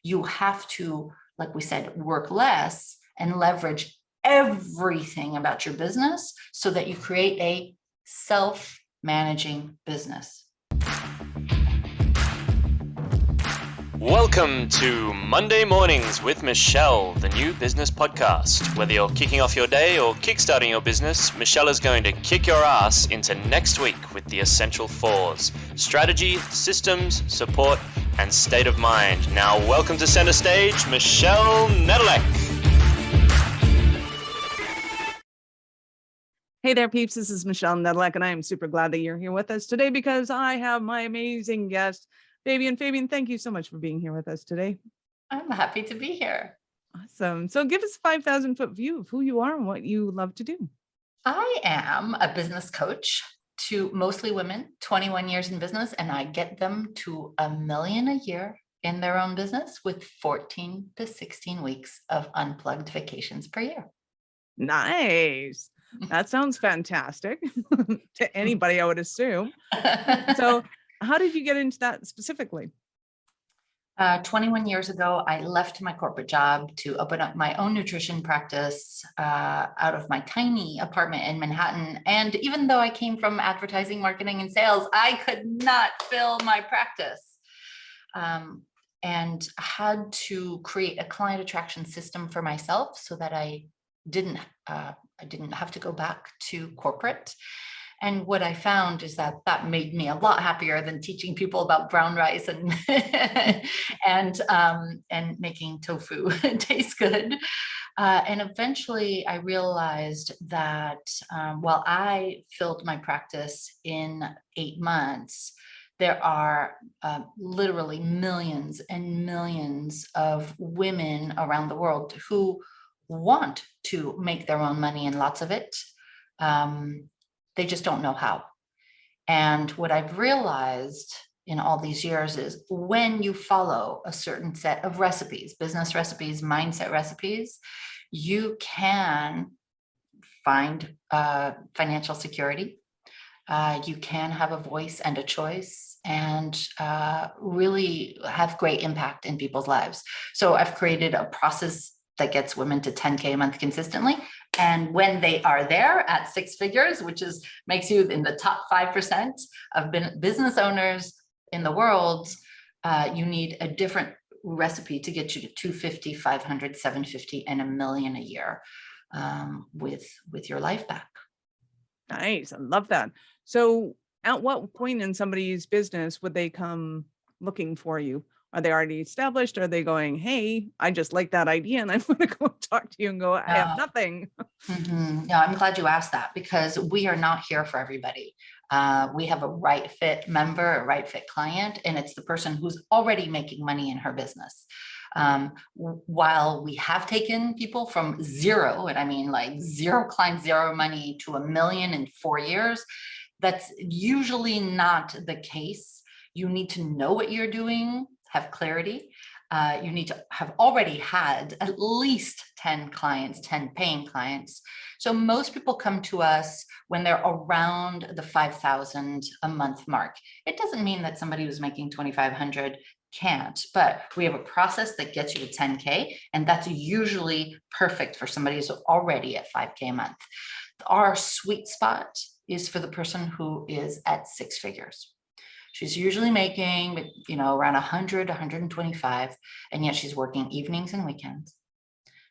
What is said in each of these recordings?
You have to, like we said, work less and leverage everything about your business so that you create a self-managing business. Welcome to Monday Mornings with Michelle, the new business podcast. Whether you're kicking off your day or kickstarting your business, Michelle is going to kick your ass into next week with the essential fours: strategy, systems, support, and state of mind. Now, welcome to center stage, Michelle Nedelec. Hey there, peeps. This is Michelle Nedelec, and I am super glad that you're here with us today because I have my amazing guest, Fabienne. Fabienne, thank you so much for being here with us today. I'm happy to be here. Awesome. So give us a 5,000-foot view of who you are and what you love to do. I am a business coach to mostly women, 21 years in business, and I get them to $1 million a year in their own business with 14 to 16 weeks of unplugged vacations per year. Nice. That sounds fantastic to anybody, I would assume. So how did you get into that specifically? 21 years ago, I left my corporate job to open up my own nutrition practice out of my tiny apartment in Manhattan. And even though I came from advertising, marketing, and sales, I could not fill my practice. And had to create a client attraction system for myself so that I didn't have to go back to corporate. And what I found is that that made me a lot happier than teaching people about brown rice and and making tofu taste good. And eventually I realized that while I filled my practice in 8 months, there are literally millions and millions of women around the world who want to make their own money and lots of it. They just don't know how. And what I've realized in all these years is when you follow a certain set of recipes, business recipes, mindset recipes, you can find financial security. You can have a voice and a choice and really have great impact in people's lives. So I've created a process that gets women to 10K a month consistently. And when they are there at 6 figures, which makes you in the top 5% of business owners in the world, you need a different recipe to get you to 250, 500, 750, and $1 million a year with your life back. Nice. I love that. So at what point in somebody's business would they come looking for you? Are they already established? Are they going, hey, I just like that idea and I want to go talk to you and go, I have nothing. Yeah, I'm glad you asked that because we are not here for everybody. We have a right fit member, a right fit client, and it's the person who's already making money in her business. While we have taken people from zero, and I mean like 0 clients, 0 money to $1 million in 4 years, that's usually not the case. You need to know what you're doing, have clarity. You need to have already had at least 10 clients, 10 paying clients. So most people come to us when they're around the 5,000 a month mark. It doesn't mean that somebody who's making 2,500 can't, but we have a process that gets you to 10K, and that's usually perfect for somebody who's already at 5K a month. Our sweet spot is for the person who is at 6 figures. She's usually making, around 100, 125, and yet she's working evenings and weekends.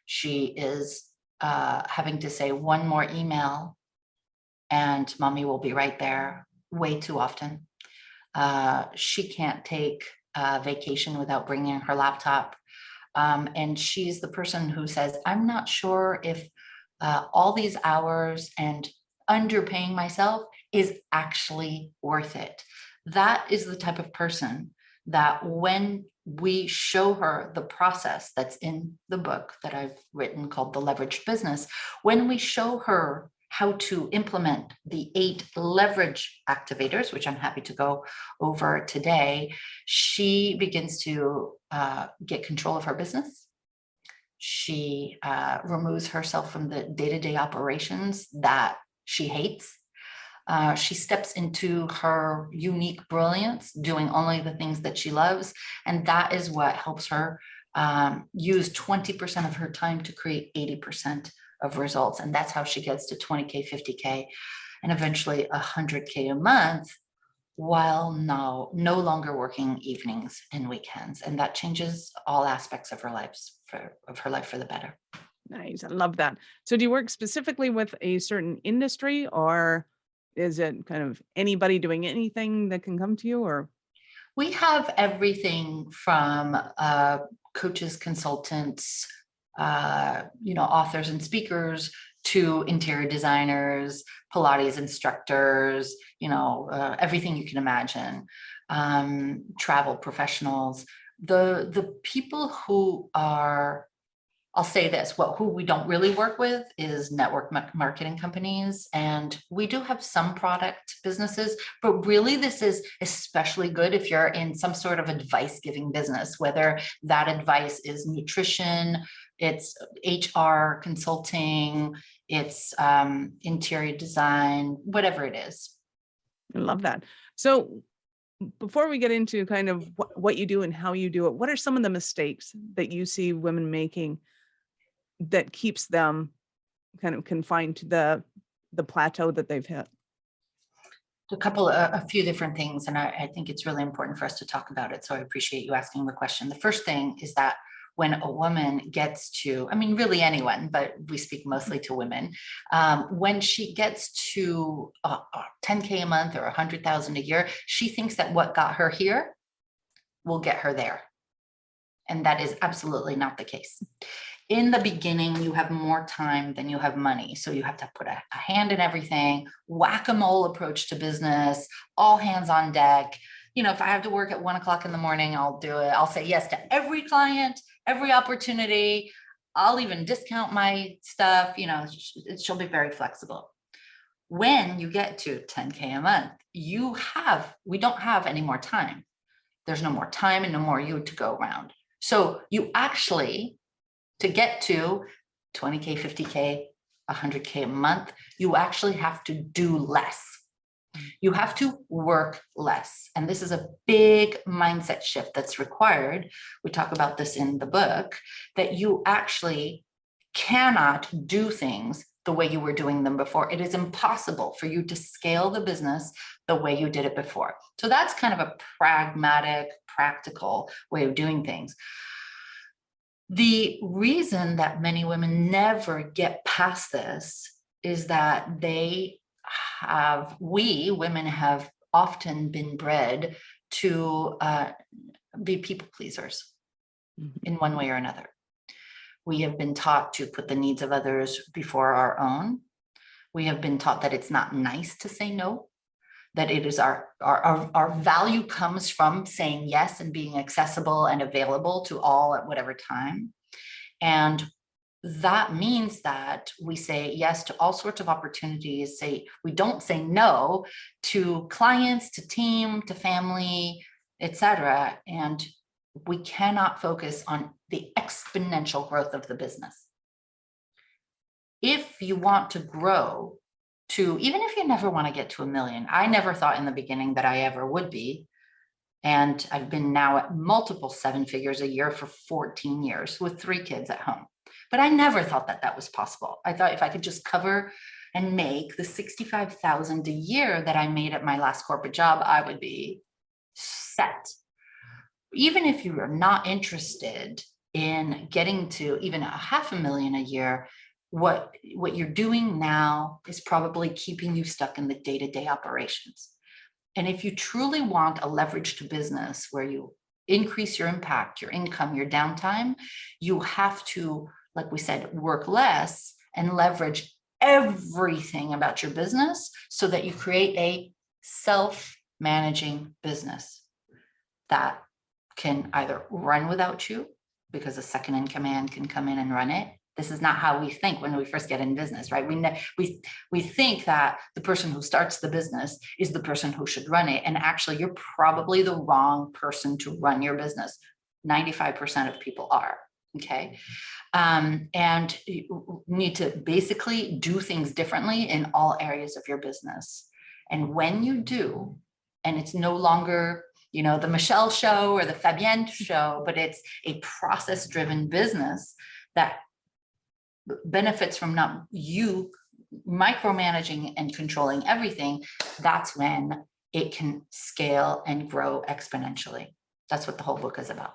She is having to say one more email and mommy will be right there way too often. She can't take a vacation without bringing her laptop. And she's the person who says, I'm not sure if all these hours and underpaying myself is actually worth it. That is the type of person that when we show her the process that's in the book that I've written called The Leveraged Business, when we show her how to implement the 8 leverage activators, which I'm happy to go over today, she begins to get control of her business. She removes herself from the day-to-day operations that she hates. She steps into her unique brilliance, doing only the things that she loves. And that is what helps her use 20% of her time to create 80% of results. And that's how she gets to 20K, 50K, and eventually 100K a month, while no longer working evenings and weekends. And that changes all aspects of her life for the better. Nice. I love that. So do you work specifically with a certain industry, or is it kind of anybody doing anything that can come to you? Or We have everything from coaches, consultants, authors and speakers, to interior designers, Pilates instructors, everything you can imagine, travel professionals, the people who are, I'll say this, who we don't really work with is network marketing companies. And we do have some product businesses, but really this is especially good if you're in some sort of advice giving business, whether that advice is nutrition, it's HR consulting, it's interior design, whatever it is. I love that. So before we get into kind of what you do and how you do it, what are some of the mistakes that you see women making that keeps them kind of confined to the plateau that they've hit? A few different things, and I think it's really important for us to talk about it. So I appreciate you asking the question. The first thing is that when a woman gets to, really anyone, but we speak mostly to women, when she gets to 10K a month or 100,000 a year, she thinks that what got her here will get her there. And that is absolutely not the case. In the beginning, you have more time than you have money. So you have to put a hand in everything, whack-a-mole approach to business, all hands on deck. If I have to work at 1 o'clock in the morning, I'll do it. I'll say yes to every client, every opportunity. I'll even discount my stuff. She'll be very flexible. When you get to 10K a month, we don't have any more time. There's no more time and no more you to go around. So you actually, to get to 20K, 50K, 100K a month, you actually have to do less. You have to work less. And this is a big mindset shift that's required. We talk about this in the book, that you actually cannot do things the way you were doing them before. It is impossible for you to scale the business the way you did it before. So that's kind of a pragmatic, practical way of doing things. The reason that many women never get past this is that we women have often been bred to be people pleasers in one way or another. We have been taught to put the needs of others before our own. We have been taught that it's not nice to say no, that it is our value comes from saying yes and being accessible and available to all at whatever time. And that means that we say yes to all sorts of opportunities. We don't say no to clients, to team, to family, etc. And we cannot focus on the exponential growth of the business. If you want to grow to, even if you never want to get to 1 million, I never thought in the beginning that I ever would be. And I've been now at multiple 7 figures a year for 14 years with 3 kids at home. But I never thought that was possible. I thought if I could just cover and make the $65,000 a year that I made at my last corporate job, I would be set. Even if you are not interested in getting to even $500,000 a year, what you're doing now is probably keeping you stuck in the day-to-day operations. And if you truly want a leverage to business where you increase your impact, your income, your downtime, you have to, like we said, work less and leverage everything about your business so that you create a self-managing business that can either run without you, because a second in command can come in and run it. This is not how we think when we first get in business, right? We think that the person who starts the business is the person who should run it. And actually, you're probably the wrong person to run your business. 95% of people are, okay? And you need to basically do things differently in all areas of your business. And when you do, and it's no longer, the Michelle show or the Fabienne show, but it's a process-driven business that benefits from not you micromanaging and controlling everything, that's when it can scale and grow exponentially. That's what the whole book is about.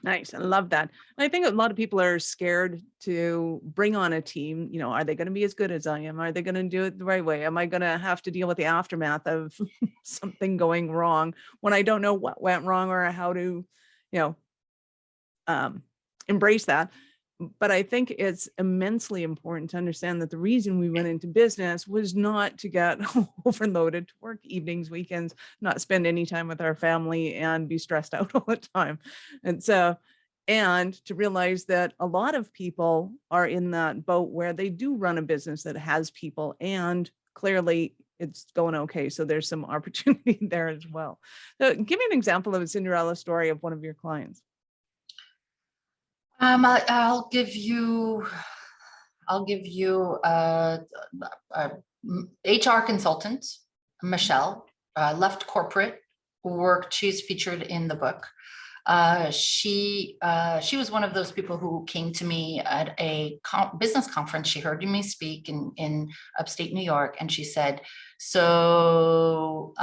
Nice. I love that. I think a lot of people are scared to bring on a team. Are they going to be as good as I am? Are they going to do it the right way? Am I going to have to deal with the aftermath of something going wrong when I don't know what went wrong or how to, embrace that? But I think it's immensely important to understand that the reason we went into business was not to get overloaded, to work evenings, weekends, not spend any time with our family and be stressed out all the time. And to realize that a lot of people are in that boat where they do run a business that has people, and clearly it's going okay. So there's some opportunity there as well. So give me an example of a Cinderella story of one of your clients. I'll give you a HR consultant, Michelle, left corporate, she's featured in the book. She was one of those people who came to me at a business conference. She heard me speak in upstate New York, and she said, so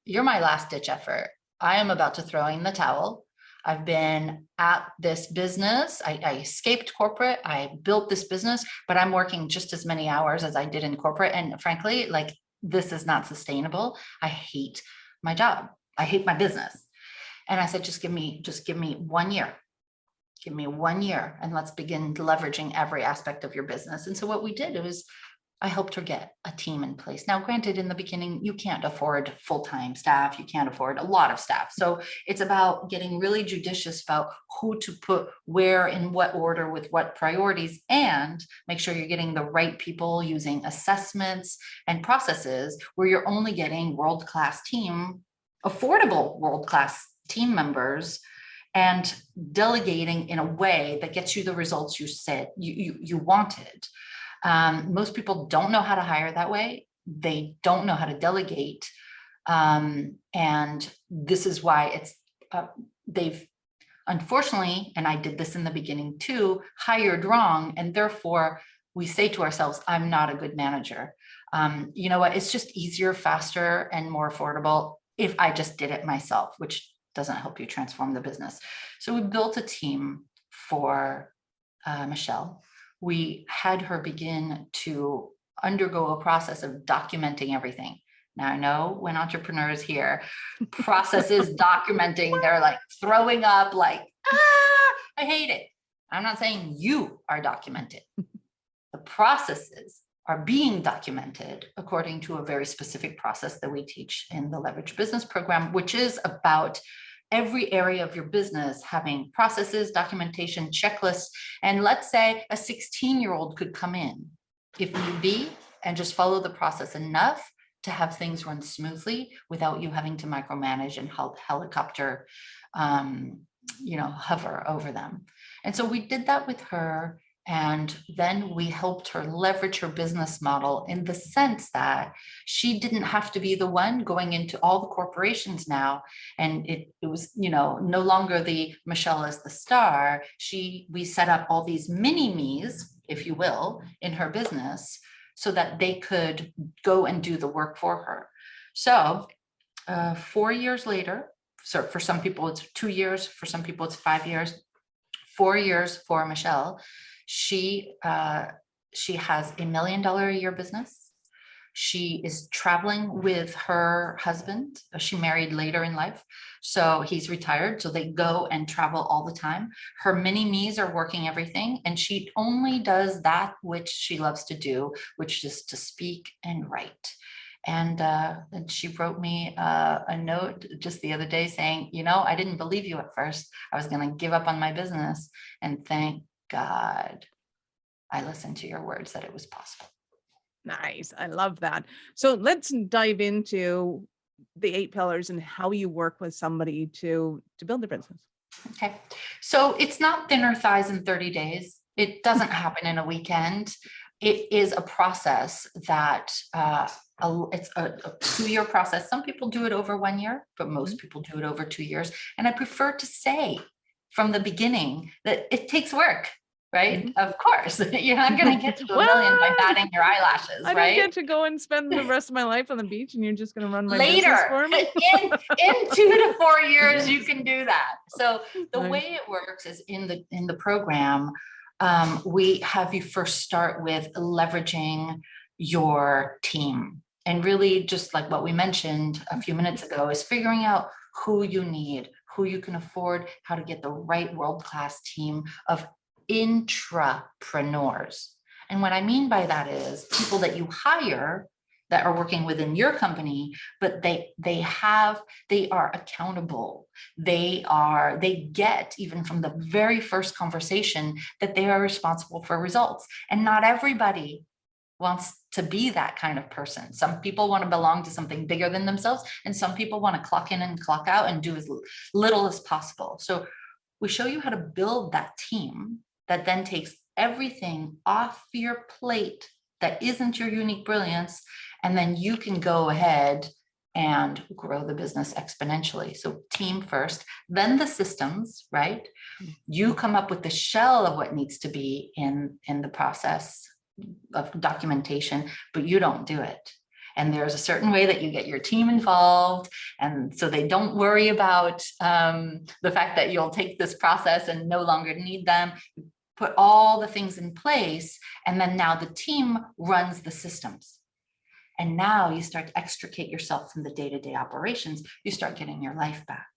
you're my last ditch effort. I am about to throw in the towel. I've been at this business. I escaped corporate. I built this business, but I'm working just as many hours as I did in corporate. And frankly, this is not sustainable. I hate my job. I hate my business. And I said, just give me 1 year. Give me 1 year and let's begin leveraging every aspect of your business. And so what we did was I helped her get a team in place. Now, granted, in the beginning, you can't afford full-time staff. You can't afford a lot of staff. So it's about getting really judicious about who to put where, in what order, with what priorities, and make sure you're getting the right people using assessments and processes where you're only getting world-class team, affordable world-class team members, and delegating in a way that gets you the results you said you wanted. Most people don't know how to hire that way. They don't know how to delegate. And this is why they've unfortunately, and I did this in the beginning too, hired wrong. And therefore we say to ourselves, I'm not a good manager. You know what? It's just easier, faster, and more affordable if I just did it myself, which doesn't help you transform the business. So we built a team for Michelle. We had her begin to undergo a process of documenting everything. Now, I know when entrepreneurs hear processes documenting, they're like throwing up, like, I hate it. I'm not saying you are documented. The processes are being documented according to a very specific process that we teach in the Leverage Business Program, which is about every area of your business having processes, documentation, checklists. And let's say a 16-year-old could come in, if need be, and just follow the process enough to have things run smoothly without you having to micromanage and helicopter, hover over them. And so we did that with her. And then we helped her leverage her business model in the sense that she didn't have to be the one going into all the corporations now. And it was, no longer the Michelle as the star. We set up all these mini me's, if you will, in her business so that they could go and do the work for her. So 4 years later, so for some people it's 2 years, for some people it's 5 years, 4 years for Michelle. She has $1 million a year business. She is traveling with her husband. She married later in life, so he's retired. So they go and travel all the time. Her mini me's are working everything, and she only does that which she loves to do, which is to speak and write. And she wrote me a note just the other day saying, I didn't believe you at first. I was going to give up on my business, and thank God I listened to your words that it was possible. Nice. I love that. So let's dive into the 8 pillars and how you work with somebody to build their business. Okay. So it's not thinner thighs in 30 days. It doesn't happen in a weekend. It is a process that it's a 2-year process. Some people do it over 1 year, but most people do it over 2 years. And I prefer to say from the beginning that it takes work, right? Of course, you're not going to get to a million by batting your eyelashes, I don't right? get to go and spend the rest of my life on the beach, and you're just going to run my business Later, for me. in 2 to 4 years, you can do that. So the Nice. way it works is in the program, we have you first start with leveraging your team. And really, just like what we mentioned a few minutes ago, is figuring out who you need, who you can afford, how to get the right world-class team of intrapreneurs. And what I mean by that is people that you hire that are working within your company, but they are accountable. They get, even from the very first conversation, that they are responsible for results. And not everybody wants to be that kind of person. Some people want to belong to something bigger than themselves, and some people want to clock in and clock out and do as little as possible. So we show you how to build that team that then takes everything off your plate that isn't your unique brilliance, and then you can go ahead and grow the business exponentially. So team first, then the systems, right? You come up with the shell of what needs to be in the process of documentation, but you don't do it. And there's a certain way that you get your team involved. And so they don't worry about the fact that you'll take this process and no longer need them. You put all the things in place, and then now the team runs the systems. And now you start to extricate yourself from the day-to-day operations. You start getting your life back.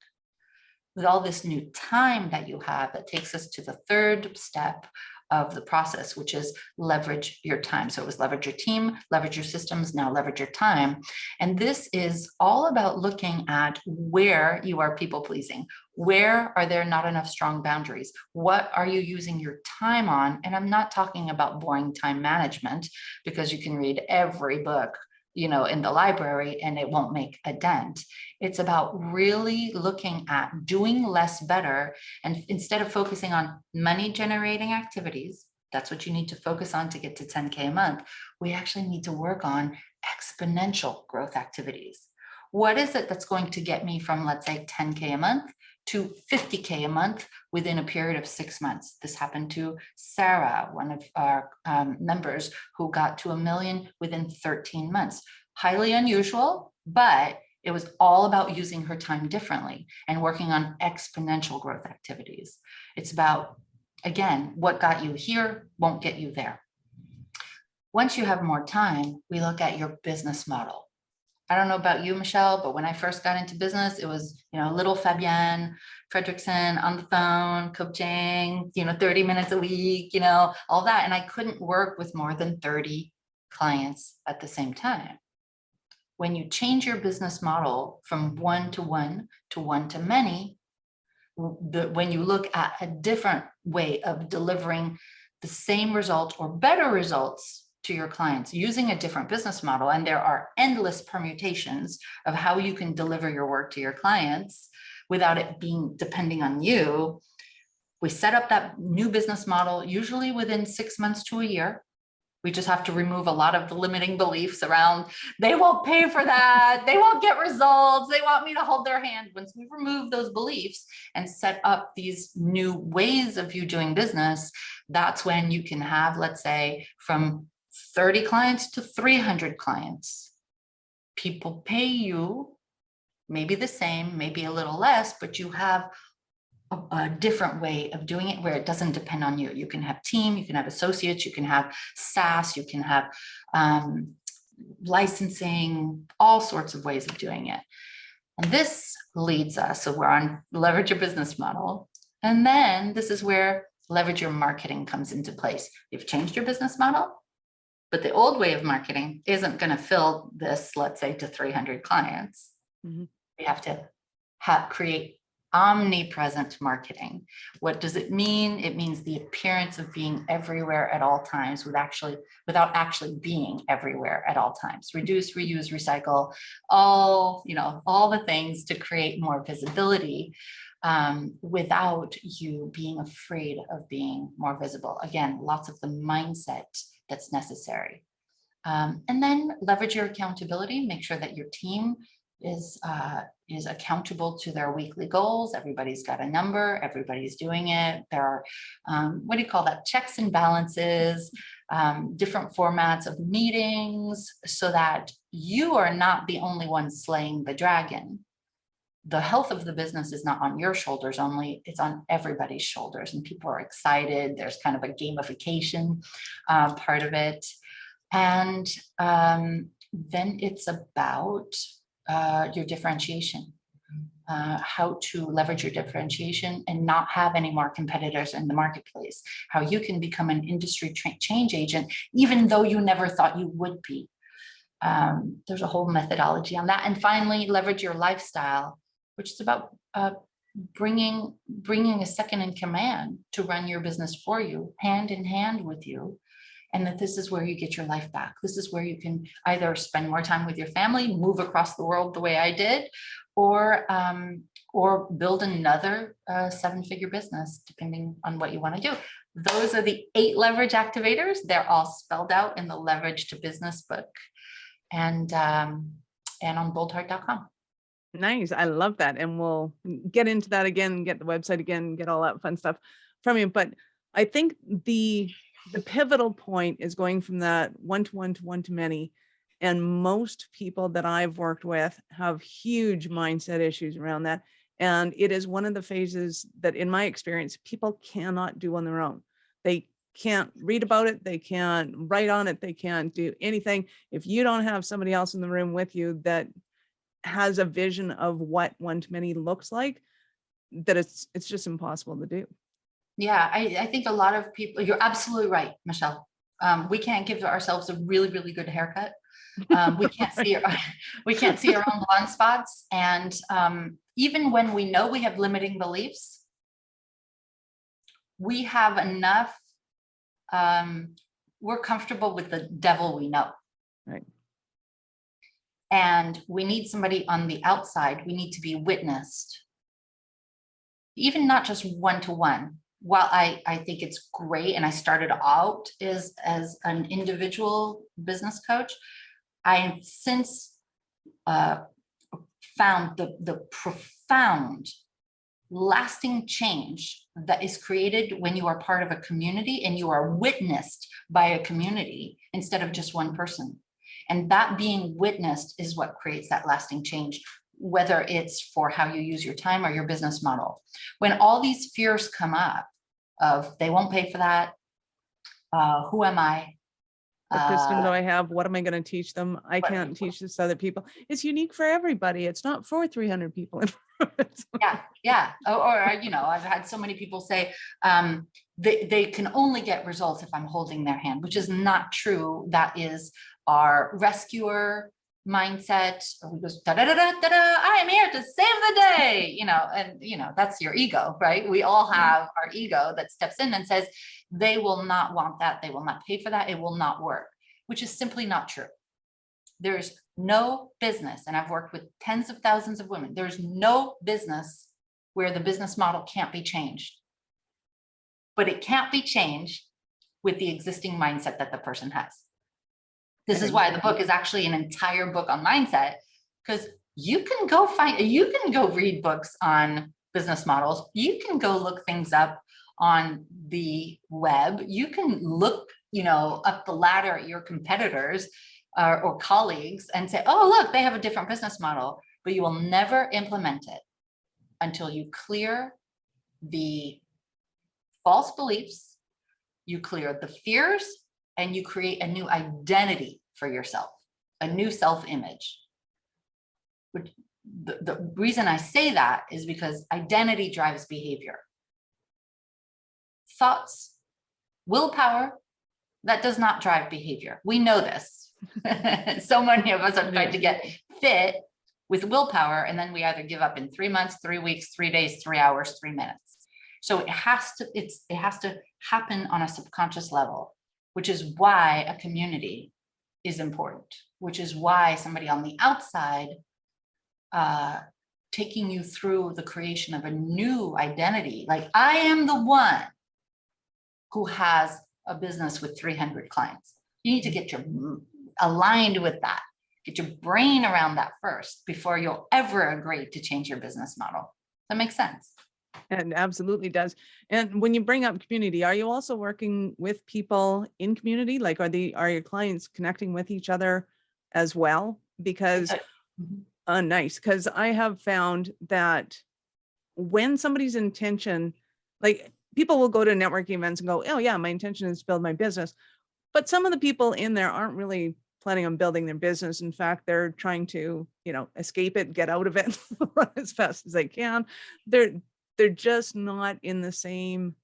With all this new time that you have, that takes us to the third step of the process, which is leverage your time. So it was leverage your team, leverage your systems, now leverage your time. And this is all about looking at where you are people pleasing. Where are there not enough strong boundaries? What are you using your time on? And I'm not talking about boring time management, because you can read every book, you know, in the library and it won't make a dent. It's about really looking at doing less better. And instead of focusing on money generating activities, that's what you need to focus on to get to 10K a month. We actually need to work on exponential growth activities. What is it that's going to get me from, let's say, 10K a month to 50K a month within a period of 6 months? This happened to Sarah, one of our members, who got to $1 million within 13 months. Highly unusual, but it was all about using her time differently and working on exponential growth activities. It's about, again, what got you here won't get you there. Once you have more time, we look at your business model. I don't know about you, Michelle, but when I first got into business, it was, you know, little Fabienne Fredrickson on the phone, coaching, 30 minutes a week, all that. And I couldn't work with more than 30 clients at the same time. When you change your business model from one to one to one to many, when you look at a different way of delivering the same result or better results to your clients using a different business model, and there are endless permutations of how you can deliver your work to your clients without it being depending on you. We set up that new business model usually within 6 months to a year. We just have to remove a lot of the limiting beliefs around, they won't pay for that, they won't get results, they want me to hold their hand. Once we remove those beliefs and set up these new ways of you doing business, that's when you can have, let's say, from 30 clients to 300 clients. People pay you maybe the same, maybe a little less, but you have a different way of doing it where it doesn't depend on you. You can have team, you can have associates, you can have SaaS, you can have licensing, all sorts of ways of doing it. And this leads us, so we're on leverage your business model. And then this is where leverage your marketing comes into place. You've changed your business model, but the old way of marketing isn't going to fill this, let's say, to 300 clients. We have to create omnipresent marketing. What does it mean? It means the appearance of being everywhere at all times without actually being everywhere at all times. Reduce, reuse, recycle, all the things to create more visibility without you being afraid of being more visible. Again, lots of the mindset that's necessary. And then leverage your accountability, make sure that your team is accountable to their weekly goals. Everybody's got a number, everybody's doing it. There are, what do you call that? Checks and balances, different formats of meetings, so that you are not the only one slaying the dragon. The health of the business is not on your shoulders only, it's on everybody's shoulders, and people are excited. There's kind of a gamification part of it. And then it's about your differentiation, how to leverage your differentiation and not have any more competitors in the marketplace, how you can become an industry change agent, even though you never thought you would be. There's a whole methodology on that. And finally, leverage your lifestyle, which is about bringing a second in command to run your business for you, hand in hand with you. And that this is where you get your life back. This is where you can either spend more time with your family, move across the world the way I did, or build another 7-figure business, depending on what you want to do. Those are the 8 leverage activators. They're all spelled out in the Leverage to Business book, and on boldheart.com. Nice. I love that. And we'll get into that again, get the website again, get all that fun stuff from you. But I think the pivotal point is going from that one-to-one to one-to-many. And most people that I've worked with have huge mindset issues around that. And it is one of the phases that, in my experience, people cannot do on their own. They can't read about it. They can't write on it. They can't do anything. If you don't have somebody else in the room with you that has a vision of what one-to-many looks like, that it's just impossible to do. Yeah, I think a lot of people, you're absolutely right, Michelle. We can't give ourselves a really, really good haircut. We can't see our own blind spots. And even when we know we have limiting beliefs, we have enough, we're comfortable with the devil we know. Right. And we need somebody on the outside. We need to be witnessed, even not just one-to-one. While I think it's great, and I started out as an individual business coach, I have since found the profound, lasting change that is created when you are part of a community and you are witnessed by a community instead of just one person. And that being witnessed is what creates that lasting change, whether it's for how you use your time or your business model. When all these fears come up of they won't pay for that, who am I? What system do I have? What am I going to teach them? I can't teach this to other people. It's unique for everybody. It's not for 300 people. Yeah. Or, you know, I've had so many people say they can only get results if I'm holding their hand, which is not true. That is our rescuer mindset. We go, da, da, da, da, da, da, I am here to save the day, you know, and, you know, that's your ego, right? We all have our ego that steps in and says, they will not want that. They will not pay for that. It will not work, which is simply not true. There's no business, and I've worked with tens of thousands of women. There's no business where the business model can't be changed, but it can't be changed with the existing mindset that the person has. This is why the book is actually an entire book on mindset, because you can go read books on business models. You can go look things up on the web. You can look, you know, up the ladder at your competitors or colleagues and say, oh, look, they have a different business model, but you will never implement it until you clear the false beliefs, you clear the fears, and you create a new identity for yourself, a new self-image. The reason I say that is because identity drives behavior. Thoughts, willpower, that does not drive behavior. We know this. So many of us are trying to get fit with willpower, and then we either give up in 3 months, 3 weeks, 3 days, 3 hours, 3 minutes. So it has to happen on a subconscious level, which is why a community is important, which is why somebody on the outside taking you through the creation of a new identity, like I am the one who has a business with 300 clients. You need to get your aligned with that. Get your brain around that first before you'll ever agree to change your business model. That makes sense. And absolutely does. And when you bring up community, are you also working with people in community? Like, are your clients connecting with each other as well? Because nice. Because I have found that when somebody's intention, like people will go to networking events and go, oh yeah, my intention is to build my business. But some of the people in there aren't really planning on building their business. In fact, they're trying to, escape it, get out of it, run as fast as they can. They're just not in the same,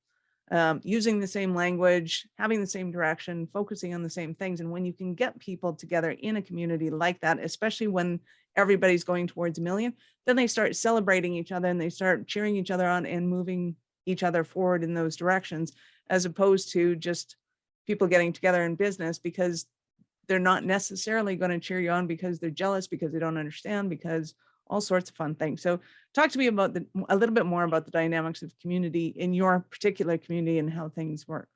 using the same language, having the same direction, focusing on the same things. And when you can get people together in a community like that, especially when everybody's going towards a million, then they start celebrating each other and they start cheering each other on and moving each other forward in those directions, as opposed to just people getting together in business because they're not necessarily going to cheer you on because they're jealous, because they don't understand, because all sorts of fun things. So talk to me about a little bit more about the dynamics of community in your particular community and how things work.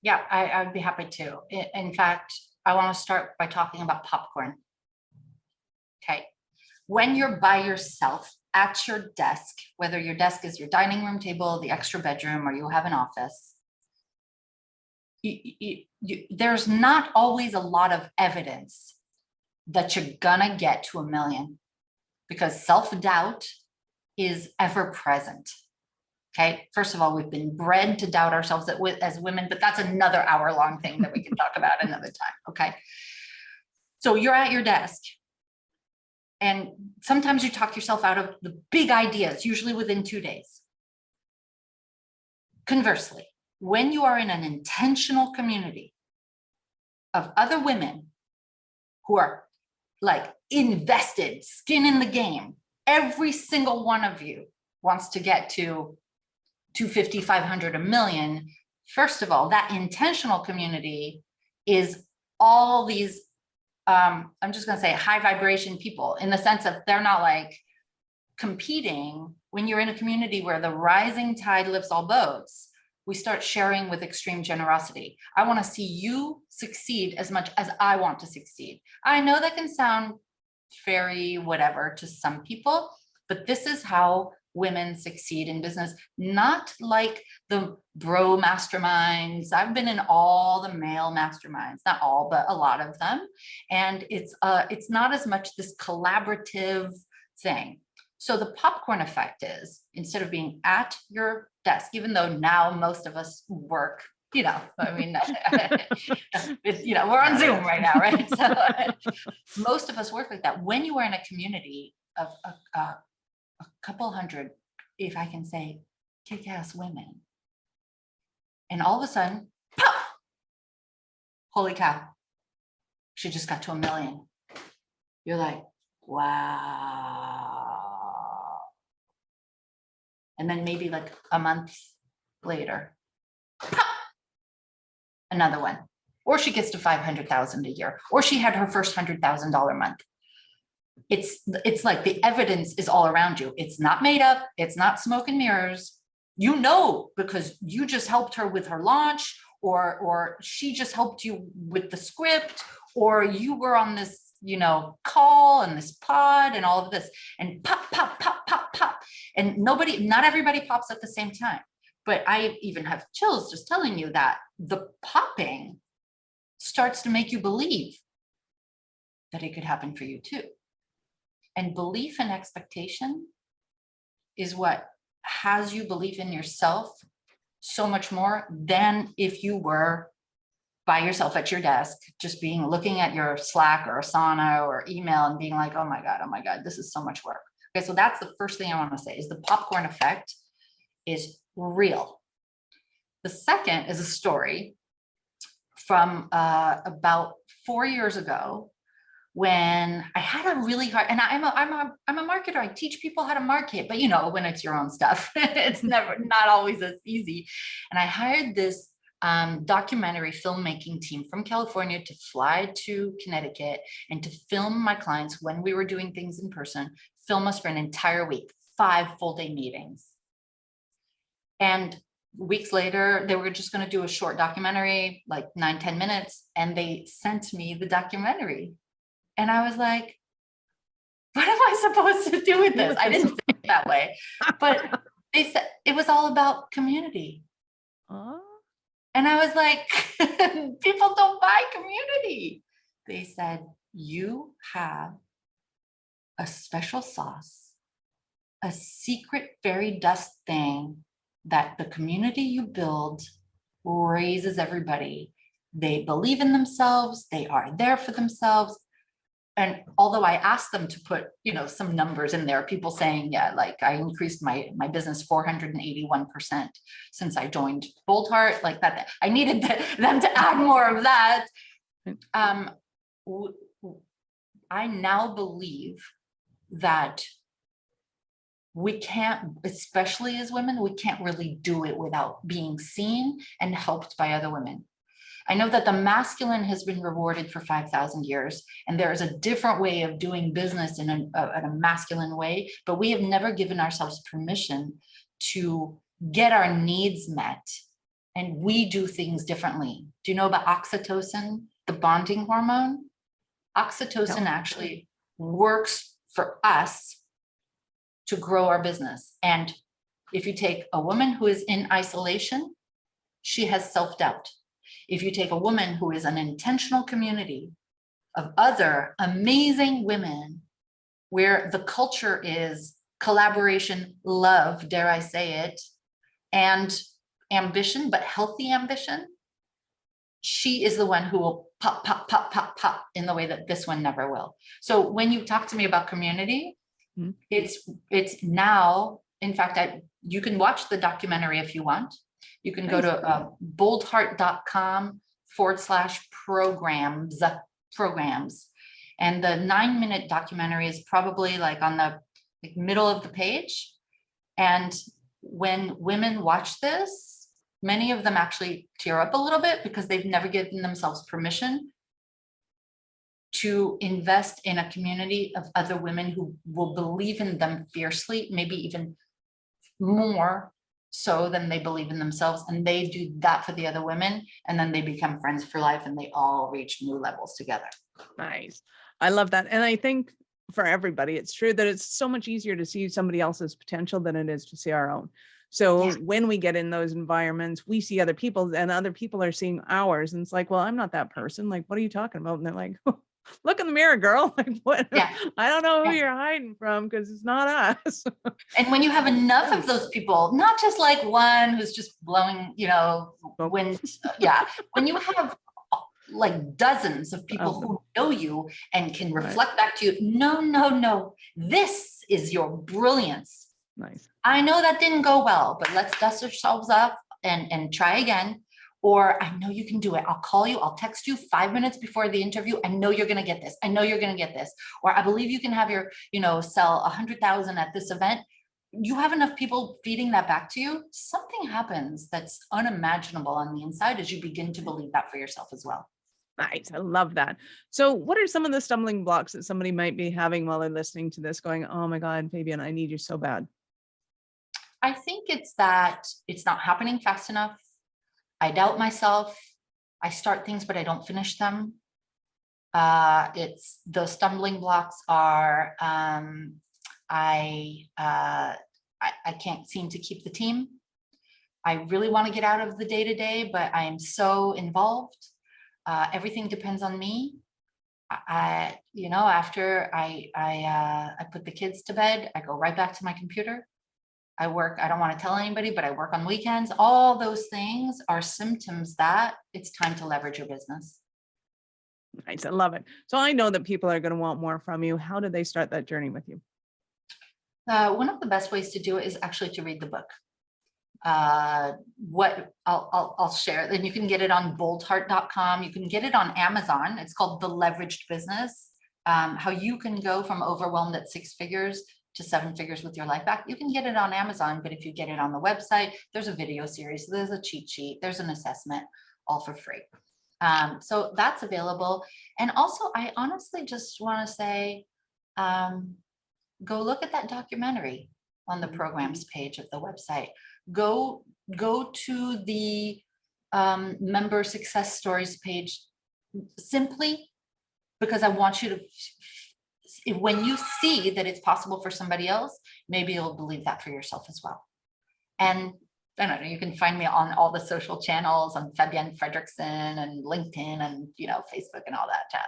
Yeah, I'd be happy to. In fact, I want to start by talking about popcorn. Okay. When you're by yourself at your desk, whether your desk is your dining room table, the extra bedroom, or you have an office, there's not always a lot of evidence that you're gonna get to 1 million, because self-doubt is ever present. Okay, first of all, we've been bred to doubt ourselves as women, but that's another hour-long thing that we can talk about another time. Okay, so you're at your desk and sometimes you talk yourself out of the big ideas, usually within 2 days. Conversely, when you are in an intentional community of other women who are like invested, skin in the game, every single one of you wants to get to 250, 500, 1 million. First of all, that intentional community is all these, I'm just going to say high vibration people, in the sense of they're not like competing. When you're in a community where the rising tide lifts all boats, we start sharing with extreme generosity. I want to see you succeed as much as I want to succeed. I know that can sound very whatever to some people, but this is how women succeed in business, not like the bro masterminds. I've been in all the male masterminds, not all, but a lot of them. And it's not as much this collaborative thing. So the popcorn effect is, instead of being at your desk, even though now most of us work, I mean, we're on Zoom right now, right? So most of us work like that. When you are in a community of a couple hundred, if I can say, kick-ass women, and all of a sudden, pop! Holy cow, she just got to 1 million. You're like, wow. And then maybe like a month later, pop! Another one. Or she gets to 500,000 a year, or she had her first $100,000 month. It's like the evidence is all around you. It's not made up. It's not smoke and mirrors. Because you just helped her with her launch, or she just helped you with the script, or you were on this, call and this pod and all of this, and pop, pop, pop, pop, pop. And not everybody pops at the same time. But I even have chills just telling you that the popping starts to make you believe that it could happen for you too. And belief and expectation is what has you believe in yourself so much more than if you were by yourself at your desk, just looking at your Slack or Asana or email and being like, oh my God, this is so much work. Okay, so that's the first thing I want to say, is the popcorn effect is real. The second is a story from about 4 years ago, when I had a really hard, and I'm a marketer. I teach people how to market, but when it's your own stuff, it's not always as easy. And I hired this documentary filmmaking team from California to fly to Connecticut and to film my clients when we were doing things in person, film us for an entire week, 5 full-day meetings. And weeks later, they were just going to do a short documentary, like 9-10 minutes. And they sent me the documentary. And I was like, what am I supposed to do with this? I didn't say it that way, but they said it was all about community. Oh. And I was like, people don't buy community. They said, you have a special sauce, a secret fairy dust thing that the community you build raises everybody. They believe in themselves. They are there for themselves. And although I asked them to put, some numbers in there, people saying, yeah, like I increased my business 481% since I joined Boldheart, like that. I needed them to add more of that. I now believe that we can't, especially as women, we can't really do it without being seen and helped by other women. I know that the masculine has been rewarded for 5,000 years, and there is a different way of doing business in a masculine way, but we have never given ourselves permission to get our needs met, and we do things differently. Do you know about oxytocin, the bonding hormone? Oxytocin actually works for us to grow our business. And if you take a woman who is in isolation, she has self-doubt. If you take a woman who is an intentional community of other amazing women, where the culture is collaboration, love, dare I say it, and ambition, but healthy ambition, she is the one who will pop, pop, pop, pop, pop in the way that this one never will. So when you talk to me about community, it's now, in fact, you can watch the documentary if you want. You can go to boldheart.com/programs. And the 9-minute documentary is probably like on the middle of the page. And when women watch this, many of them actually tear up a little bit because they've never given themselves permission to invest in a community of other women who will believe in them fiercely, maybe even more so than they believe in themselves. And they do that for the other women, and then they become friends for life, and they all reach new levels together. Nice. I love that. And I think for everybody, it's true that it's so much easier to see somebody else's potential than it is to see our own. So when we get in those environments, we see other people, and other people are seeing ours. And it's like, well, I'm not that person. Like, what are you talking about? And they're like, look in the mirror, girl. Like, what? Yeah. I don't know who you're hiding from, because it's not us. And when you have enough of those people, not just like one who's just blowing, wind. When you have like dozens of people who know you and can reflect back to you, no, this is your brilliance. Nice. I know that didn't go well, but let's dust ourselves off and try again. Or I know you can do it. I'll call you. I'll text you 5 minutes before the interview. I know you're going to get this. I know you're going to get this. Or I believe you can have your, sell 100,000 at this event. You have enough people feeding that back to you. Something happens that's unimaginable on the inside as you begin to believe that for yourself as well. Nice. I love that. So what are some of the stumbling blocks that somebody might be having while they're listening to this going, oh my God, Fabienne, I need you so bad? I think it's that it's not happening fast enough. I doubt myself. I start things, but I don't finish them. It's those stumbling blocks are, I can't seem to keep the team. I really want to get out of the day-to-day, but I am so involved. Everything depends on me. After I put the kids to bed, I go right back to my computer. I work, I don't want to tell anybody, but I work on weekends. All those things are symptoms that it's time to leverage your business. Nice. I love it. So I know that people are going to want more from you. How did they start that journey with you? One of the best ways to do it is actually to read the book. What I'll share, and you can get it on boldheart.com. You can get it on Amazon. It's called The Leveraged Business. How you can go from overwhelmed at 6 figures to 7 figures with your life back. You can get it on Amazon, but if you get it on the website, there's a video series, there's a cheat sheet, there's an assessment, all for free. So that's available. And also, I honestly just want to say, go look at that documentary on the programs page of the website. Go go to the member success stories page simply because I want you to, when you see that it's possible for somebody else, maybe you'll believe that for yourself as well. And I don't know, you can find me on all the social channels on Fabienne Fredrickson and LinkedIn and, Facebook and all that jazz.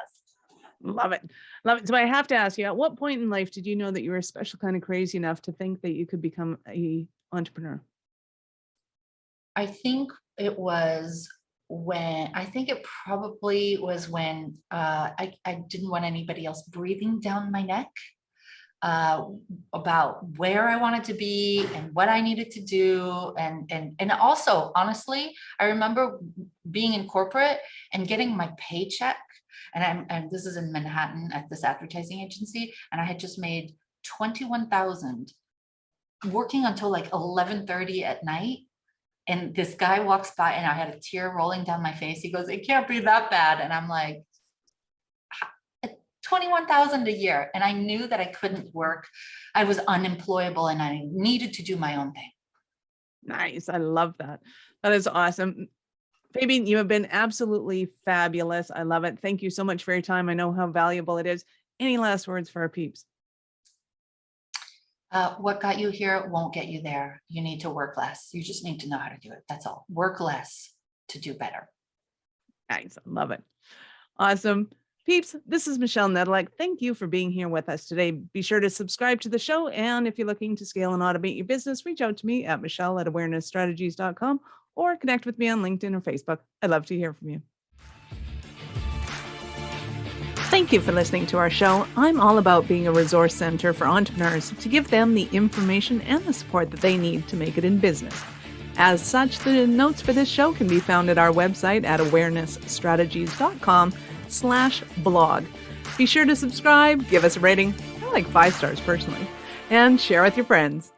Love it. Love it. So I have to ask you, at what point in life did you know that you were a special kind of crazy enough to think that you could become a entrepreneur? I think it probably was when I didn't want anybody else breathing down my neck about where I wanted to be and what I needed to do. And also, honestly, I remember being in corporate and getting my paycheck. And this is in Manhattan at this advertising agency. And I had just made $21,000 working until like 11:30 at night. And this guy walks by and I had a tear rolling down my face. He goes, "It can't be that bad." And I'm like, 21,000 a year. And I knew that I couldn't work. I was unemployable and I needed to do my own thing. Nice. I love that. That is awesome. Fabienne, you have been absolutely fabulous. I love it. Thank you so much for your time. I know how valuable it is. Any last words for our peeps? What got you here won't get you there. You need to work less. You just need to know how to do it. That's all. Work less to do better. Nice. I love it. Awesome. Peeps, this is Michelle Nedelec. Thank you for being here with us today. Be sure to subscribe to the show. And if you're looking to scale and automate your business, reach out to me at michelle@awarenessstrategies.com or connect with me on LinkedIn or Facebook. I'd love to hear from you. Thank you for listening to our show. I'm all about being a resource center for entrepreneurs to give them the information and the support that they need to make it in business. As such, the notes for this show can be found at our website at awarenessstrategies.com/blog. Be sure to subscribe, give us a rating. I like 5 stars personally, and share with your friends.